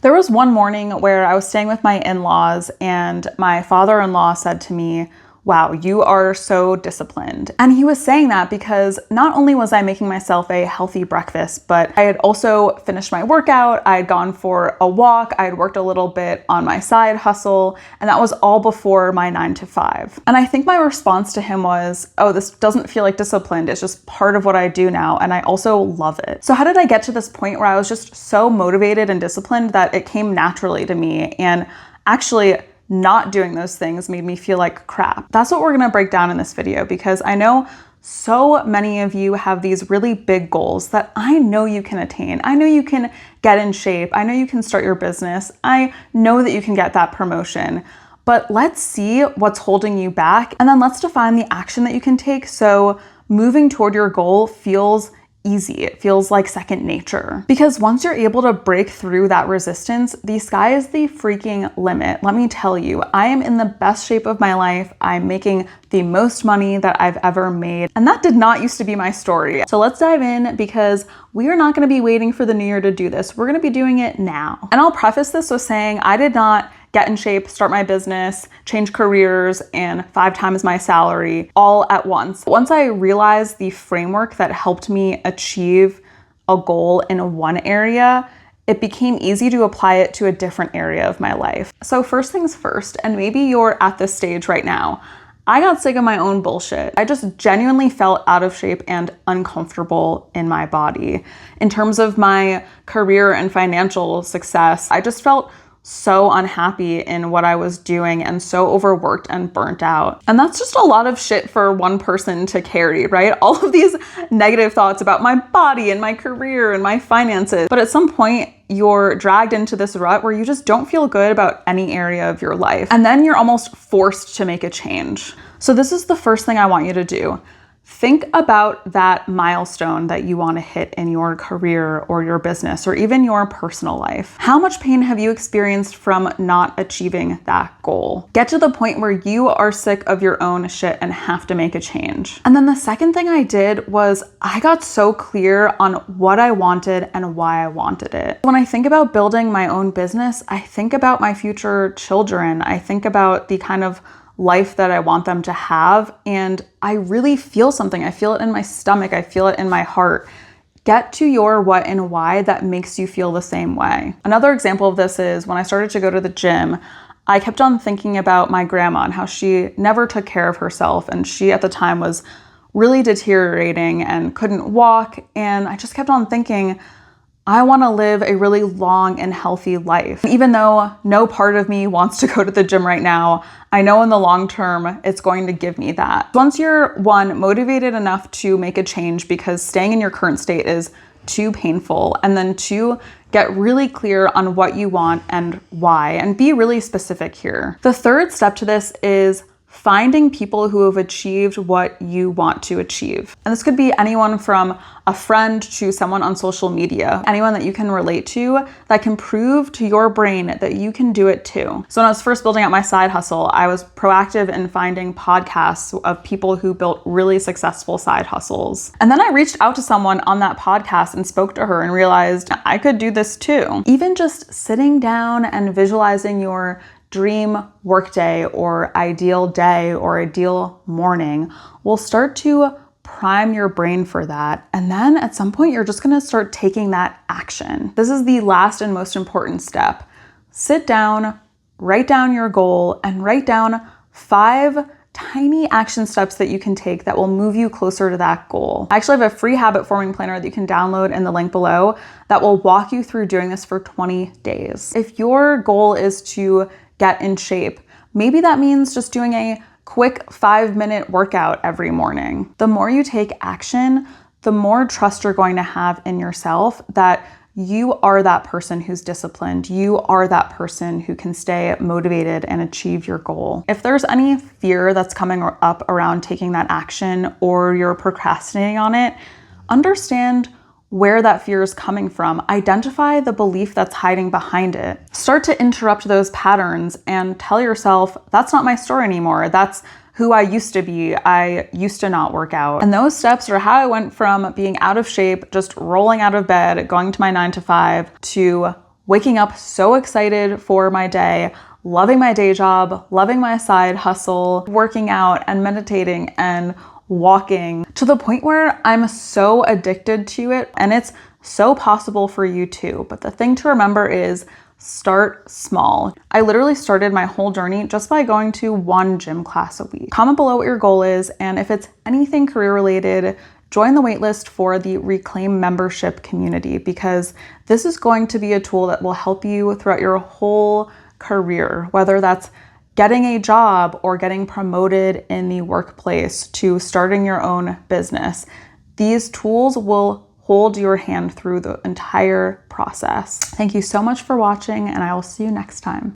There was one morning where I was staying with my in-laws and my father-in-law said to me, "Wow, you are so disciplined." And he was saying that because not only was I making myself a healthy breakfast, but I had also finished my workout, I had gone for a walk, I had worked a little bit on my side hustle, and that was all before my 9 to 5. And I think my response to him was, "Oh, this doesn't feel like disciplined. It's just part of what I do now, and I also love it." So how did I get to this point where I was just so motivated and disciplined that it came naturally to me? And actually, not doing those things made me feel like crap. That's what we're gonna break down in this video, because I know so many of you have these really big goals that I know you can attain. I know you can get in shape. I know you can start your business. I know that you can get that promotion. But let's see what's holding you back, and then let's define the action that you can take so moving toward your goal feels easy. It feels like second nature. Because once you're able to break through that resistance, the sky is the freaking limit. Let me tell you, I am in the best shape of my life. I'm making the most money that I've ever made. And that did not used to be my story. So let's dive in, because we are not going to be waiting for the new year to do this. We're going to be doing it now. And I'll preface this with saying I did not get in shape, start my business, change careers, and 5 times my salary all at once. Once I realized the framework that helped me achieve a goal in one area, it became easy to apply it to a different area of my life. So first things first, and maybe you're at this stage right now, I got sick of my own bullshit. I just genuinely felt out of shape and uncomfortable in my body. In terms of my career and financial success, I just felt so unhappy in what I was doing and so overworked and burnt out. And that's just a lot of shit for one person to carry, right? All of these negative thoughts about my body and my career and my finances. But at some point, you're dragged into this rut where you just don't feel good about any area of your life. And then you're almost forced to make a change. So this is the first thing I want you to do. Think about that milestone that you want to hit in your career or your business or even your personal life. How much pain have you experienced from not achieving that goal? Get to the point where you are sick of your own shit and have to make a change. And then the second thing I did was I got so clear on what I wanted and why I wanted it. When I think about building my own business, I think about my future children. I think about the kind of life that I want them to have. And I really feel something. I feel it in my stomach. I feel it in my heart. Get to your what and why that makes you feel the same way. Another example of this is when I started to go to the gym, I kept on thinking about my grandma and how she never took care of herself. And she at the time was really deteriorating and couldn't walk. And I just kept on thinking, I want to live a really long and healthy life. Even though no part of me wants to go to the gym right now, I know in the long term, it's going to give me that. Once you're, one, motivated enough to make a change because staying in your current state is too painful, and then two, get really clear on what you want and why, and be really specific here. The third step to this is finding people who have achieved what you want to achieve. And this could be anyone from a friend to someone on social media, anyone that you can relate to that can prove to your brain that you can do it too. So when I was first building out my side hustle, I was proactive in finding podcasts of people who built really successful side hustles. And then I reached out to someone on that podcast and spoke to her and realized I could do this too. Even just sitting down and visualizing your dream workday or ideal morning will start to prime your brain for that. And then at some point, you're just gonna start taking that action. This is the last and most important step. Sit down, write down your goal, and write down 5 tiny action steps that you can take that will move you closer to that goal. I actually have a free habit forming planner that you can download in the link below that will walk you through doing this for 20 days. If your goal is to get in shape, maybe that means just doing a quick 5-minute workout every morning. The more you take action, the more trust you're going to have in yourself that you are that person who's disciplined. You are that person who can stay motivated and achieve your goal. If there's any fear that's coming up around taking that action or you're procrastinating on it, understand where that fear is coming from. Identify the belief that's hiding behind it. Start to interrupt those patterns and tell yourself, that's not my story anymore. That's who I used to be. I used to not work out. And those steps are how I went from being out of shape, just rolling out of bed, going to my 9 to 5, to waking up so excited for my day, loving my day job, loving my side hustle, working out and meditating and walking to the point where I'm so addicted to it. And it's so possible for you too. But the thing to remember is start small. I literally started my whole journey just by going to one gym class a week. Comment below what your goal is, and if it's anything career related, join the waitlist for the Reclaim membership community, because this is going to be a tool that will help you throughout your whole career, whether that's getting a job or getting promoted in the workplace to starting your own business. These tools will hold your hand through the entire process. Thank you so much for watching, and I will see you next time.